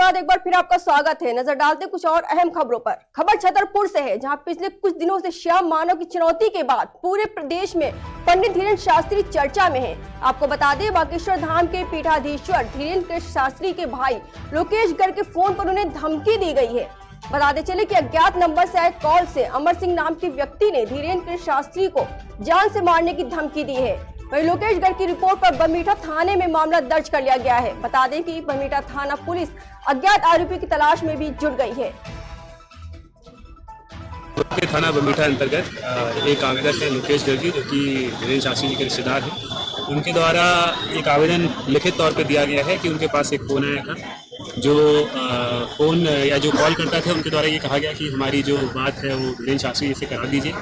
बाद एक बार फिर आपका स्वागत है। नजर डालते कुछ और अहम खबरों पर। खबर छतरपुर से है, जहां पिछले कुछ दिनों से श्याम मानव की चुनौती के बाद पूरे प्रदेश में पंडित धीरेन्द्र शास्त्री चर्चा में हैं। आपको बता दें, बागेश्वर धाम के पीठाधीश्वर धीरेन्द्र शास्त्री के भाई लोकेश गर्ग के फोन पर उन्हें धमकी दी गई है। बताते चले कि अज्ञात नंबर से आए कॉल से अमर सिंह नाम के व्यक्ति ने धीरेन्द्र शास्त्री को जान से मारने की धमकी दी है। वहीं लोकेश गर्ग की रिपोर्ट पर बरमीठा थाने में मामला दर्ज कर लिया गया है। बता दें कि बरमीठा थाना पुलिस अज्ञात आरोपी की तलाश में भी जुट गई है। थाना बरमीठा अंतर्गत एक आवेदक है लोकेश गर्ग, जो कि धीरेन्द्र शास्त्री जी के रिश्तेदार हैं। उनके द्वारा एक आवेदन लिखित तौर पे दिया गया है कि उनके पास एक फोन आया था, जो फोन या जो कॉल करता था उनके द्वारा ये कहा गया कि हमारी जो बात है वो धीरेन्द्र शास्त्री जी से करा दीजिए।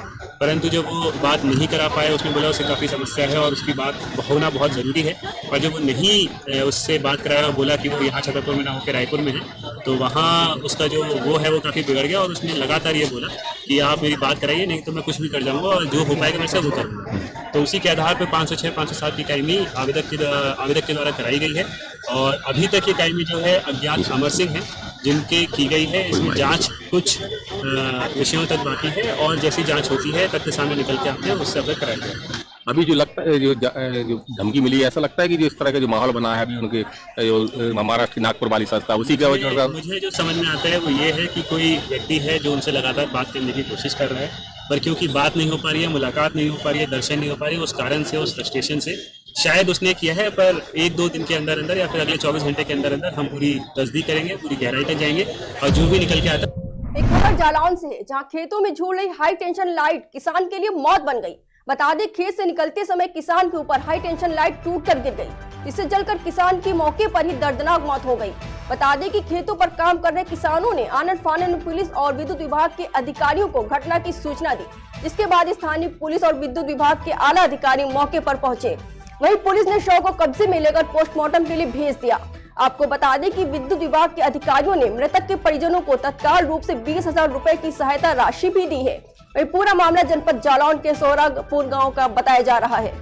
परंतु जब वो बात नहीं करा पाए, उसने बोला उसे काफ़ी समस्या है और उसकी बात होना बहुत ज़रूरी है। और जब वो नहीं उससे बात कराया और बोला कि वो यहाँ छतरपुर में ना होकर रायपुर में है, तो वहाँ उसका जो वो है वो काफ़ी बिगड़ गया और उसने लगातार ये बोला कि आप मेरी बात कराइए, नहीं तो मैं कुछ भी कर जाऊँगा और जो हो पाएगा मैं से वो करूँगा। तो उसी के आधार पर 506, 507 की कायमी आवेदक के द्वारा कराई गई है। और अभी तक ये कायमी जो है अज्ञात अमर सिंह है जिनके की गई है। इसमें जांच कुछ विषयों तक बाकी है और जैसी जांच होती है तथ्य सामने निकल के आते हैं उससे अवगत कराया जाएगा। अभी जो लगता है जो धमकी मिली है, ऐसा लगता है कि जो इस तरह का जो माहौल बना है अभी उनके जो महाराष्ट्र नागपुर वाली संस्था उसी के वजह से मुझे जो समझ में आता है वो ये है कि कोई व्यक्ति है जो उनसे लगातार बात करने की कोशिश कर रहा है, पर क्योंकि बात नहीं हो पा रही है, मुलाकात नहीं हो पा रही है, दर्शन नहीं हो पा रही है, उस कारण से, उस फ्रस्ट्रेशन से शायद उसने किया है। पर 1-2 दिन के अंदर अंदर या फिर अगले 24 घंटे के अंदर अंदर हम पूरी तस्दीक करेंगे, पूरी गहराई तक जाएंगे और जो भी निकल के आता है। एक खबर जालौन से है, जहां खेतों में झूल रही हाई टेंशन लाइट किसान के लिए मौत बन गई। बता दें, खेत से निकलते समय किसान के ऊपर हाई टेंशन लाइट टूट कर गिर गई, जिससे जलकर किसान की मौके पर ही दर्दनाक मौत हो गई। बता दें कि खेतों पर काम कर रहे किसानों ने आनन फानन पुलिस और विद्युत विभाग के अधिकारियों को घटना की सूचना दी, जिसके बाद स्थानीय पुलिस और विद्युत विभाग के आला अधिकारी मौके पर पहुंचे। वहीं पुलिस ने शव को कब्जे में लेकर पोस्टमार्टम के लिए भेज दिया। आपको बता दें कि विद्युत विभाग के अधिकारियों ने मृतक के परिजनों को तत्काल रूप से 20,000 रुपए की सहायता राशि भी दी है। वहीं पूरा मामला जनपद जालौन के सोहरापुर गांव का बताया जा रहा है।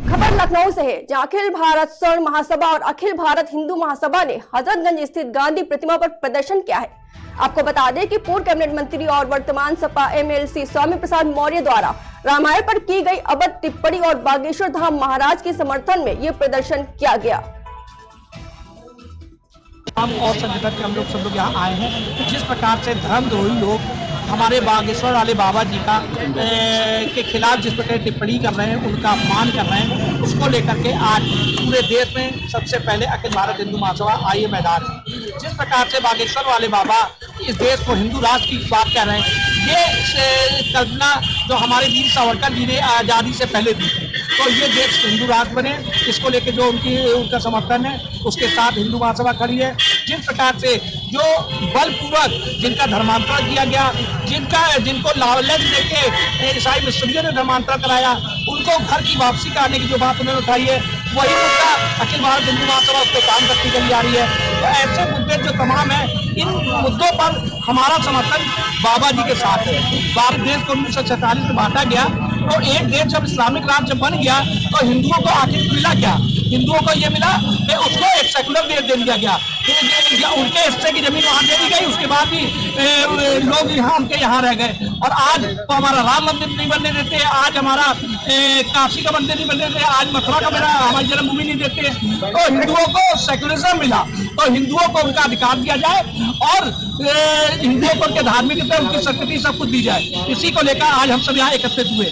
खबर लखनऊ से है, जहां अखिल भारत स्वर्ण महासभा और अखिल भारत हिंदू महासभा ने हजरतगंज स्थित गांधी प्रतिमा पर प्रदर्शन किया है। आपको बता दें कि पूर्व कैबिनेट मंत्री और वर्तमान सपा एमएलसी स्वामी प्रसाद मौर्य द्वारा रामायण पर की गई अभद्र टिप्पणी और बागेश्वर धाम महाराज के समर्थन में ये प्रदर्शन किया गया। हम और संगठन के हम लोग सब लोग यहाँ आए हैं, तो जिस प्रकार से धर्मद्रोही लोग हमारे बागेश्वर वाले बाबा जी का के खिलाफ जिस प्रकार टिप्पणी कर रहे हैं, उनका अपमान कर रहे हैं, उसको लेकर के आज पूरे देश में सबसे पहले अखिल भारत हिंदू महासभा आई है मैदान में। जिस प्रकार से बागेश्वर वाले बाबा इस देश को हिंदू राष्ट्र की बात कर रहे हैं, ये कल्पना जो हमारे वीर सावरकर जी ने आज़ादी से पहले दी थी, तो ये देश हिंदू राष्ट्र बने, इसको लेकर जो उनका समर्थन है उसके साथ हिंदू महासभा खड़ी है। जिस प्रकार से जो बलपूर्वक जिनका धर्मांतरण किया गया, जिनको लालच देके ईसाई मिशनरियों ने धर्मांतरण कराया, उनको घर की वापसी कराने की जो बात उन्होंने उठाई है, वही मुद्दा अखिल भारत हिंदू महासभा उस पर काम करती चली आ रही है। तो ऐसे मुद्दे जो तमाम है, इन मुद्दों पर हमारा समर्थन बाबा जी के साथ है। भारत देश को 1947 में बांटा गया, तो एक देश जब इस्लामिक राष्ट्र जब बन गया तो हिंदुओं को आखिर मिला क्या? हिंदुओं को ये मिला कि उसको एक सेकुलर देश दे दिया गया, उनके हिस्से की जमीन वहां दे दी गई, उसके बाद भी लोग यहाँ उनके यहाँ रह गए। और आज तो हमारा राम मंदिर नहीं बनने देते, आज हमारा काशी का मंदिर नहीं बनने देते, आज मथुरा का मेरा हमारी जन्मभूमि नहीं देते। तो हिंदुओं को सेकुलरिज्म मिला, तो हिंदुओं को उनका अधिकार दिया जाए और हिंदुओं को उनके धार्मिक उनकी संस्कृति सब कुछ दी जाए। इसी को लेकर आज हम सब यहाँ एकत्रित हुए।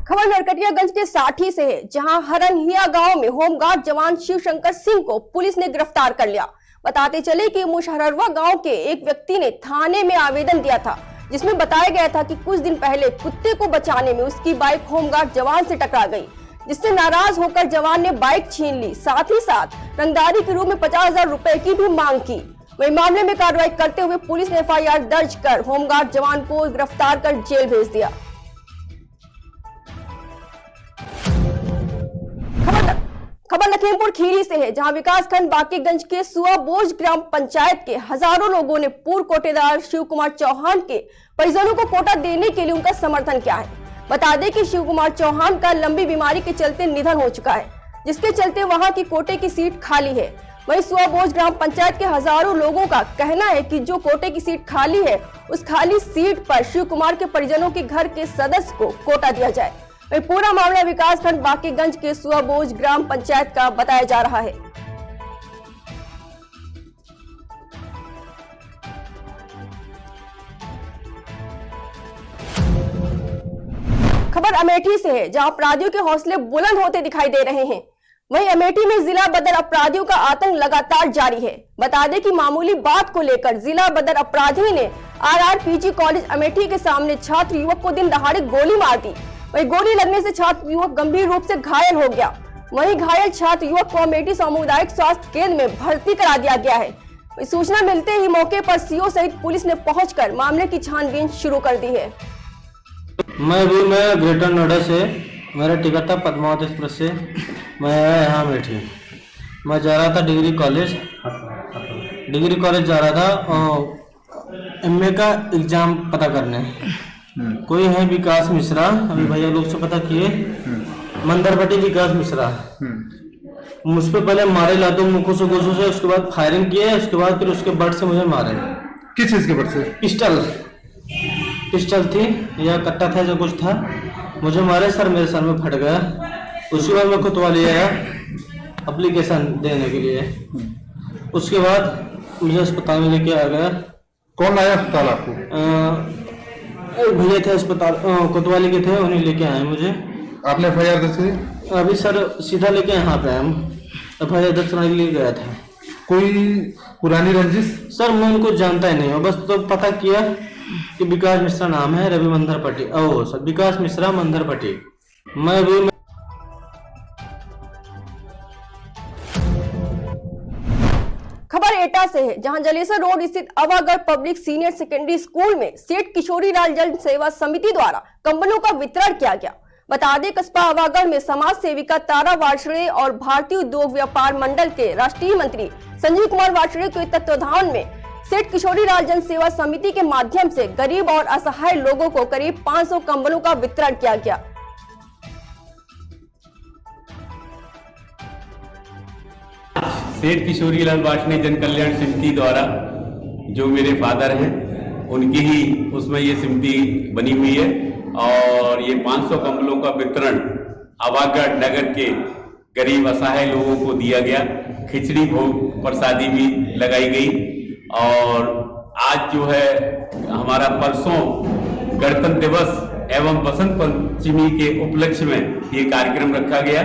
खबर नरकटियागंज के साठी से है, जहां हरनहिया गांव में होमगार्ड जवान शिवशंकर सिंह को पुलिस ने गिरफ्तार कर लिया। बताते चले कि मुशहरवा गांव के एक व्यक्ति ने थाने में आवेदन दिया था, जिसमें बताया गया था कि कुछ दिन पहले कुत्ते को बचाने में उसकी बाइक होमगार्ड जवान से टकरा गई, जिससे नाराज होकर जवान ने बाइक छीन ली, साथ ही साथ रंगदारी के रूप में 50,000 रुपए की भी मांग की। वही मामले में कार्रवाई करते हुए पुलिस ने FIR दर्ज कर होमगार्ड जवान को गिरफ्तार कर जेल भेज दिया। खबर लखीमपुर खीरी से है, जहां विकासखंड बाकीगंज के सुआबोज ग्राम पंचायत के हजारों लोगों ने पूर्व कोटेदार शिव कुमार चौहान के परिजनों को कोटा देने के लिए उनका समर्थन किया है। बता दें कि शिव कुमार चौहान का लंबी बीमारी के चलते निधन हो चुका है, जिसके चलते वहां की कोटे की सीट खाली है। वहीं सुआबोज ग्राम पंचायत के हजारों लोगों का कहना है कि जो कोटे की सीट खाली है, उस खाली सीट पर शिव कुमार के परिजनों के घर के सदस्य को कोटा दिया जाए। वहीं पूरा मामला विकासखंड बाकीगंज के सुआबोज ग्राम पंचायत का बताया जा रहा है। खबर अमेठी से है, जहां अपराधियों के हौसले बुलंद होते दिखाई दे रहे हैं। वहीं अमेठी में जिला बदर अपराधियों का आतंक लगातार जारी है। बता दें कि मामूली बात को लेकर जिला बदर अपराधी ने RRPG कॉलेज अमेठी के सामने छात्र युवक को दिन दहाड़े गोली मार दी। वहीं गोली लगने से छात्र युवक गंभीर रूप से घायल हो गया। वहीं घायल छात्र युवक को अमेठी सामुदायिक स्वास्थ्य केंद्र में भर्ती करा दिया गया है। सूचना मिलते ही मौके पर CO सहित पुलिस ने पहुंचकर मामले की छानबीन शुरू कर दी है। मैं ग्रेटर नोएडा से, मेरा टिकट था पद्मावत एक्सप्रेस से। मैं यहाँ बैठी, मैं जा रहा था डिग्री कॉलेज जा रहा था MA का एग्जाम पता करने। कोई है विकास मिश्रा, अभी भैया लोग से पता किए, मंदरपट्टी विकास मिश्रा। मुझ पे पहले मारे लातों मुखों से गोशों से, उसके बाद फायरिंग किए, उसके बाद फिर उसके बट से मुझे मारे। किस चीज के बट से? पिस्टल थी या कट्टा था, जो कुछ था, मुझे मारे सर, मेरे सर में फट गया। उसके बाद मैं कोतवाली आया एप्लीकेशन देने के लिए। उसके बाद मुझे अस्पताल में लेके आ गया। कौन लाया अस्पताल आपको? भैया थे अस्पताल, कोतवाली के थे, उन्हें लेके आए मुझे। आपने FIR दर्ज की? अभी सर सीधा लेके यहाँ पे हम FIR दर्ज कराने के लिए गया था। कोई पुरानी रंजिश? सर मैं उनको जानता ही नहीं हूँ, बस तो पता किया कि विकास मिश्रा नाम है, रवि मंदरपट्टी। ओह सर, विकास मिश्रा मंदरपट्टी। मैं भी खबर एटा से है, जहां जलेसर रोड स्थित Awagarh public senior secondary school में सेठ किशोरी लाल जन सेवा समिति द्वारा कंबलों का वितरण किया गया। बता दें कस्बा अवागढ़ में समाज सेविका तारा वार्षणे और भारतीय उद्योग व्यापार मंडल के राष्ट्रीय मंत्री संजीव कुमार वार्षणे के तत्वाधान में सेठ किशोरी लाल जन सेवा समिति के माध्यम से गरीब और असहाय लोगों को करीब 500 कंबलों का वितरण किया गया। सेठ किशोरी लाल वार्षणे जन कल्याण समिति द्वारा, जो मेरे फादर हैं, उनकी ही उसमें ये समिति बनी हुई है और ये 500 कंबलों का वितरण अवागढ़ नगर के गरीब असहाय लोगों को दिया गया। खिचड़ी भोग प्रसादी भी लगाई गई और आज जो है हमारा परसों गणतंत्र दिवस एवं बसंत पंचमी के उपलक्ष्य में ये कार्यक्रम रखा गया।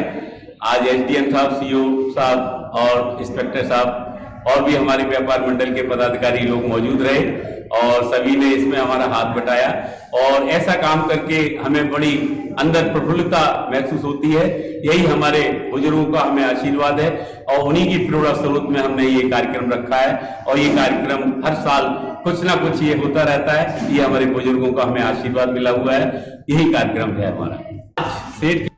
आज SDM साहब, CO साहब और इंस्पेक्टर साहब और भी हमारे व्यापार मंडल के पदाधिकारी लोग मौजूद रहे और सभी ने इसमें हमारा हाथ बटाया और ऐसा काम करके हमें बड़ी अंदर प्रफुल्लता महसूस होती है। यही हमारे बुजुर्गों का हमें आशीर्वाद है और उन्हीं की प्रेरणा स्रोत में हमने ये कार्यक्रम रखा है और ये कार्यक्रम हर साल कुछ ना कुछ ये होता रहता है। ये हमारे बुजुर्गों का हमें आशीर्वाद मिला हुआ है, यही कार्यक्रम है हमारा। सेठ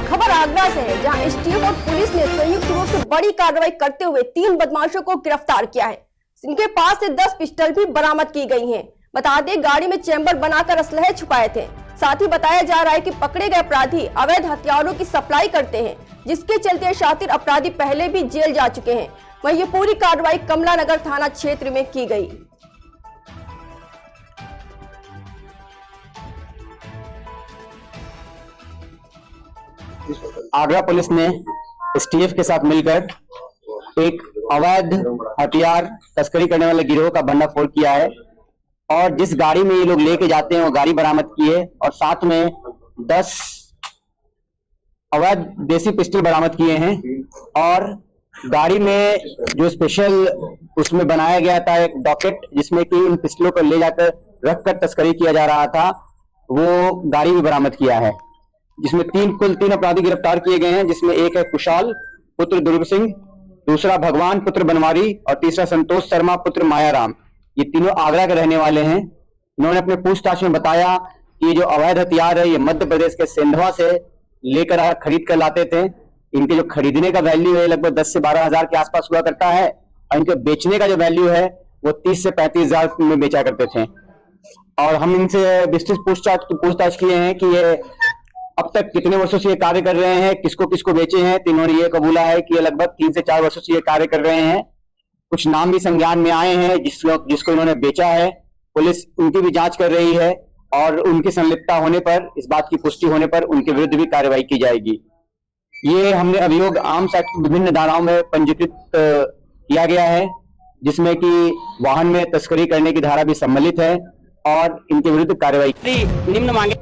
खबर आगरा से है, जहां STF और पुलिस ने संयुक्त रूप से बड़ी कार्रवाई करते हुए 3 बदमाशों को गिरफ्तार किया है। इनके पास से 10 पिस्टल भी बरामद की गई हैं। बता दें गाड़ी में चैम्बर बनाकर असलहे छुपाए थे। साथ ही बताया जा रहा है कि पकड़े गए अपराधी अवैध हथियारों की सप्लाई करते हैं, जिसके चलते शातिर अपराधी पहले भी जेल जा चुके हैं। वहीं ये पूरी कार्रवाई कमला नगर थाना क्षेत्र में की गई। आगरा पुलिस ने STF के साथ मिलकर एक अवैध हथियार तस्करी करने वाले गिरोह का भंडाफोड़ किया है और जिस गाड़ी में ये लोग लेके जाते हैं वो गाड़ी बरामद की है और साथ में 10 अवैध देसी पिस्टल बरामद किए हैं और गाड़ी में जो स्पेशल उसमें बनाया गया था एक डॉकेट जिसमें कि इन पिस्टलों को ले जाकर रखकर तस्करी किया जा रहा था, वो गाड़ी भी बरामद किया है, जिसमें कुल तीन अपराधी गिरफ्तार किए गए हैं, जिसमें एक है कुशाल पुत्र दुर्ग सिंह, दूसरा भगवान पुत्र बनवारी और तीसरा संतोष शर्मा पुत्र मायाराम। ये तीनों आगरा के रहने वाले हैं। इन्होंने अपने पूछताछ में बताया कि ये जो अवैध हथियार है ये मध्य प्रदेश के सेंधवा से लेकर खरीद कर लाते थे। इनके जो खरीदने का वैल्यू है लगभग 10 से 12 हजार के आसपास हुआ करता है और इनके बेचने का जो वैल्यू है वो 30 से 35 हजार में बेचा करते थे। और हम इनसे विस्तृत पूछताछ किए हैं कि ये अब तक कितने वर्षों से ये कार्य कर रहे हैं, किसको किसको बेचे हैं। तो इन्होंने ये कबूला है कि ये लगभग 3 से 4 वर्षों से ये कार्य कर रहे हैं। कुछ नाम भी संज्ञान में आए हैं जिसको इन्होंने बेचा है। पुलिस उनकी भी जांच कर रही है और उनकी संलिप्तता होने पर, इस बात की पुष्टि होने पर उनके विरुद्ध भी कार्रवाई की जाएगी। ये हमने अभियोग आर्म्स एक्ट की विभिन्न धाराओं में पंजीकृत किया गया है, जिसमें कि वाहन में तस्करी करने की धारा भी सम्मिलित है और इनके विरुद्ध कार्रवाई निम्न मांगे।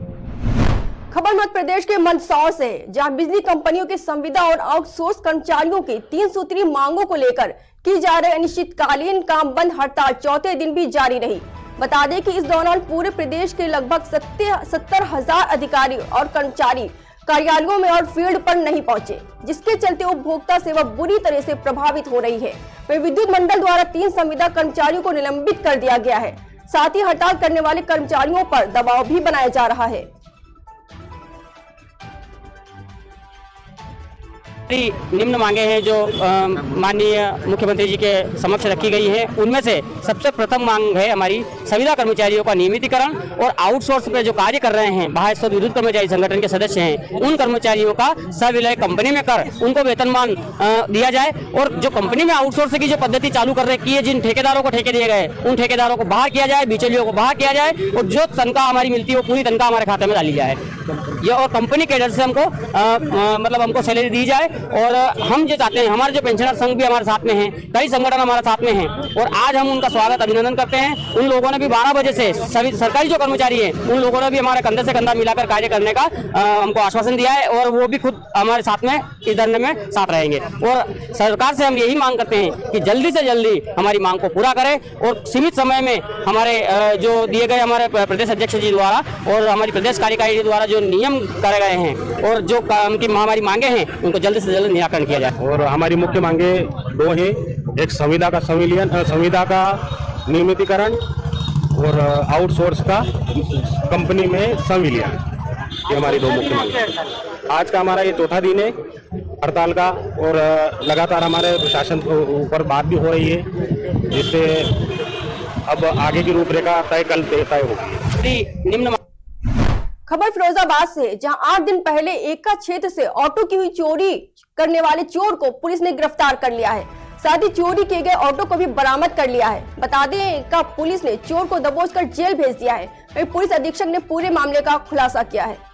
खबर मध्य प्रदेश के मंदसौर से, जहां बिजली कंपनियों के संविदा और आउटसोर्स कर्मचारियों की 3 सूत्री मांगों को लेकर की जा रही अनिश्चितकालीन काम बंद हड़ताल चौथे दिन भी जारी रही। बता दें कि इस दौरान पूरे प्रदेश के लगभग 70,000 अधिकारी और कर्मचारी कार्यालयों में और फील्ड पर नहीं पहुंचे, जिसके चलते उपभोक्ता सेवा बुरी तरह से प्रभावित हो रही है। वहीं विद्युत मंडल द्वारा 3 संविदा कर्मचारियों को निलंबित कर दिया गया है। साथ ही हड़ताल करने वाले कर्मचारियों पर दबाव भी बनाया जा रहा है। निम्न मांगे हैं जो माननीय मुख्यमंत्री जी के समक्ष रखी गई है। उनमें से सबसे प्रथम मांग है हमारी संविदा कर्मचारियों का नियमितीकरण और आउटसोर्स पे जो कार्य कर रहे हैं, बाह्य स्रोत विद्युत कर्मचारी संगठन के सदस्य हैं, उन कर्मचारियों का सविलय कंपनी में कर उनको वेतनमान दिया जाए। और जो कंपनी में आउटसोर्स की जो पद्धति चालू कर रही है, जिन ठेकेदारों को ठेके दिए गए उन ठेकेदारों को बाहर किया जाए, बिचौलियों को बाहर किया जाए और जो तनख्वाह हमारी मिलती है वो पूरी तनख्वाह हमारे खाते में डाली जाए। ये और कंपनी कैडर से हमको मतलब हमको सैलरी दी जाए। और हम जो चाहते हैं, हमारे जो पेंशनर संघ भी हमारे साथ में हैं, कई संगठन हमारे साथ में हैं और आज हम उनका स्वागत अभिनंदन करते हैं। उन लोगों ने भी 12 बजे से सभी सरकारी जो कर्मचारी हैं उन लोगों ने भी हमारे कंधे से कंधा मिलाकर कार्य करने का हमको आश्वासन दिया है और वो भी खुद हमारे साथ में इस धरने में साथ रहेंगे। और सरकार से हम यही मांग करते हैं कि जल्दी से जल्दी हमारी मांग को पूरा करें और सीमित समय में हमारे जो दिए गए हमारे प्रदेश अध्यक्ष जी द्वारा और हमारी प्रदेश कार्यकारिणी द्वारा जो नियम करे गए हैं और जो उनकी हमारी मांगे हैं उनको जल्द से जल्द निराकरण किया जाए। और हमारी मुख्य मांगे 2 हैं, एक संविदा का नियमितीकरण और आउटसोर्स का कंपनी में संविलियन। ये हमारी 2 मुख्य मांगे। आज का हमारा ये चौथा दिन है हड़ताल का और लगातार हमारे प्रशासन के ऊपर बात भी हो रही है, जिससे अब आगे की रूपरेखा तय होगी। निम्न खबर फिरोजाबाद से, जहां 8 दिन पहले एका क्षेत्र से ऑटो की हुई चोरी करने वाले चोर को पुलिस ने गिरफ्तार कर लिया है। साथ ही चोरी किए गए ऑटो को भी बरामद कर लिया है। बता दें एका पुलिस ने चोर को दबोचकर जेल भेज दिया है। वहीं पुलिस अधीक्षक ने पूरे मामले का खुलासा किया है।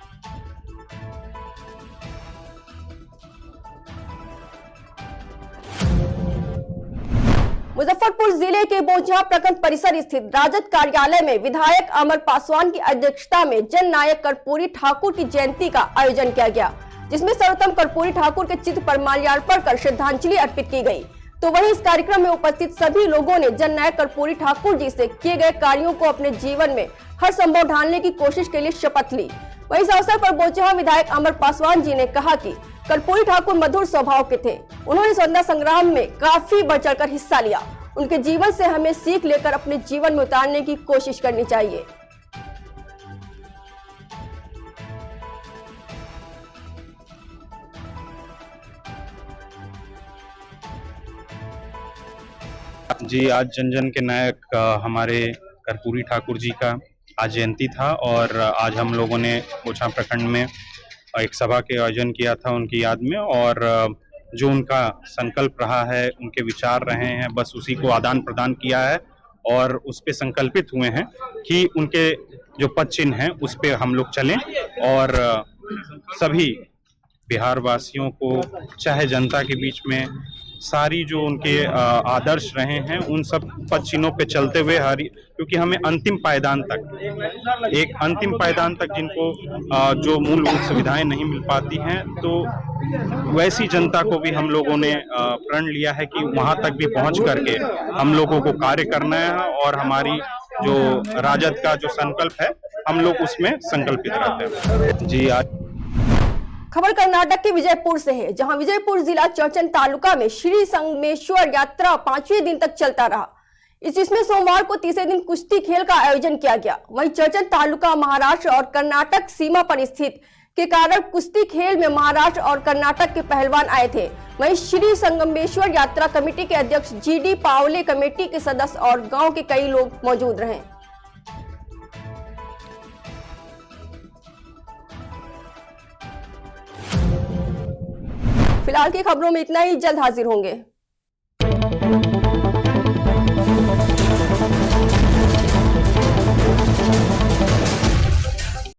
मुजफ्फरपुर जिले के बोझा प्रखंड परिसर स्थित राजद कार्यालय में विधायक अमर पासवान की अध्यक्षता में जन नायक कर्पूरी ठाकुर की जयंती का आयोजन किया गया, जिसमें सर्वोत्तम कर्पूरी ठाकुर के चित्र पर माल्यार्पण कर श्रद्धांजलि अर्पित की गई। तो वहीं इस कार्यक्रम में उपस्थित सभी लोगों ने जन नायक कर्पूरी ठाकुर जी से किए गए कार्यों को अपने जीवन में हर संभव ढालने की कोशिश के लिए शपथ ली। वहीं इस अवसर पर बोचहा विधायक अमर पासवान जी ने कहा कि कर्पूरी ठाकुर मधुर स्वभाव के थे। उन्होंने स्वतंत्रता संग्राम में काफी बढ़ चढ़कर हिस्सा लिया। उनके जीवन से हमें सीख लेकर अपने जीवन में उतारने की कोशिश करनी चाहिए। जी, आज जन जन के नायक हमारे कर्पूरी ठाकुर जी का आज जयंती था और आज हम लोगों ने बोचहा प्रखंड में एक सभा के आयोजन किया था उनकी याद में। और जो उनका संकल्प रहा है, उनके विचार रहे हैं, बस उसी को आदान प्रदान किया है और उस पे संकल्पित हुए हैं कि उनके जो पद चिन्ह हैं उस पे हम लोग चलें और सभी बिहार वासियों को, चाहे जनता के बीच में सारी जो उनके आदर्श रहे हैं उन सब पद चिन्हों पे चलते हुए क्योंकि हमें अंतिम पायदान तक जिनको जो मूलभूत सुविधाएं नहीं मिल पाती हैं, तो वैसी जनता को भी हम लोगों ने प्रण लिया है कि वहां तक भी पहुंच करके हम लोगों को कार्य करना है और हमारी जो राजद का जो संकल्प है हम लोग उसमें संकल्पित रहते हैं। जी, आज खबर कर्नाटक के विजयपुर से है, जहां विजयपुर जिला चर्चन तालुका में श्री संगमेश्वर यात्रा 5वें दिन तक चलता रहा। जिसमें सोमवार को तीसरे दिन कुश्ती खेल का आयोजन किया गया। वहीं चर्चन तालुका महाराष्ट्र और कर्नाटक सीमा पर स्थित के कारण कुश्ती खेल में महाराष्ट्र और कर्नाटक के पहलवान आए थे। वहीं श्री संगमेश्वर यात्रा कमेटी के अध्यक्ष GD पावले, कमेटी के सदस्य और गांव के कई लोग मौजूद रहे। फिलहाल की खबरों में इतना ही, जल्द हाजिर होंगे।